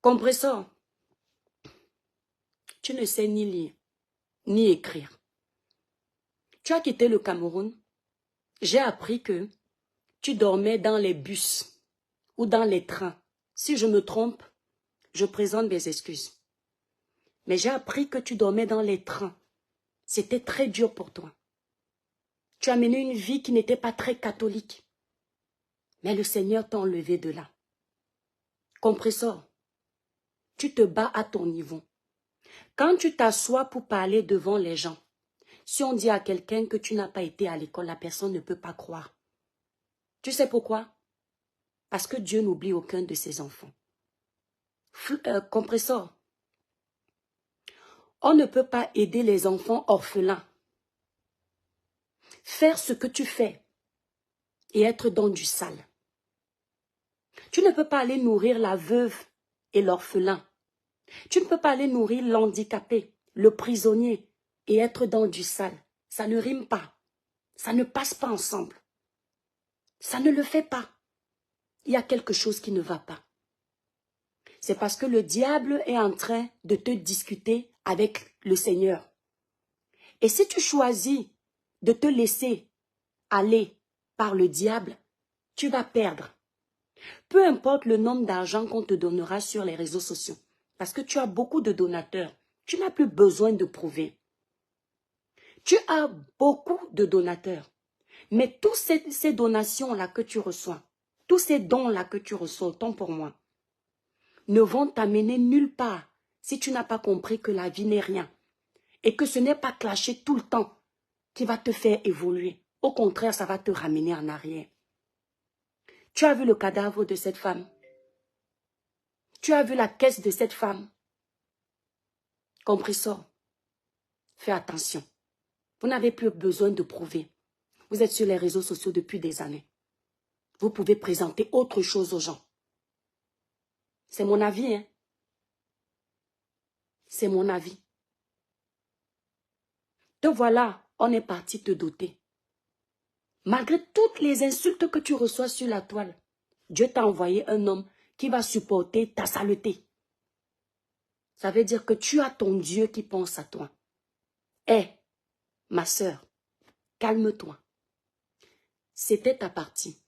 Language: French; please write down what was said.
Compresseur, tu ne sais ni lire, ni écrire. Tu as quitté le Cameroun. J'ai appris que tu dormais dans les bus ou dans les trains. Si je me trompe, je présente mes excuses. Mais j'ai appris que tu dormais dans les trains. C'était très dur pour toi. Tu as mené une vie qui n'était pas très catholique. Mais le Seigneur t'a enlevé de là. Compresseur, tu te bats à ton niveau. Quand tu t'assois pour parler devant les gens, si on dit à quelqu'un que tu n'as pas été à l'école, la personne ne peut pas croire. Tu sais pourquoi? Parce que Dieu n'oublie aucun de ses enfants. Compresseur, on ne peut pas aider les enfants orphelins. Faire ce que tu fais et être dans du sale. Tu ne peux pas aller nourrir la veuve et l'orphelin. Tu ne peux pas aller nourrir l'handicapé, le prisonnier et être dans du sale. Ça ne rime pas. Ça ne passe pas ensemble. Ça ne le fait pas. Il y a quelque chose qui ne va pas. C'est parce que le diable est en train de te discuter avec le Seigneur. Et si tu choisis de te laisser aller par le diable, tu vas perdre. Peu importe le nombre d'argent qu'on te donnera sur les réseaux sociaux, parce que tu as beaucoup de donateurs, tu n'as plus besoin de prouver. Tu as beaucoup de donateurs, mais toutes ces donations-là que tu reçois, tous ces dons-là que tu reçois, autant pour moi, ne vont t'amener nulle part si tu n'as pas compris que la vie n'est rien et que ce n'est pas clasher tout le temps qui va te faire évoluer. Au contraire, ça va te ramener en arrière. Tu as vu le cadavre de cette femme? Tu as vu la caisse de cette femme? Compresseur, fais attention. Vous n'avez plus besoin de prouver. Vous êtes sur les réseaux sociaux depuis des années. Vous pouvez présenter autre chose aux gens. C'est mon avis, hein? C'est mon avis. Te voilà, on est parti te doter. Malgré toutes les insultes que tu reçois sur la toile, Dieu t'a envoyé un homme qui va supporter ta saleté. Ça veut dire que tu as ton Dieu qui pense à toi. Ma sœur, calme-toi. C'était ta partie.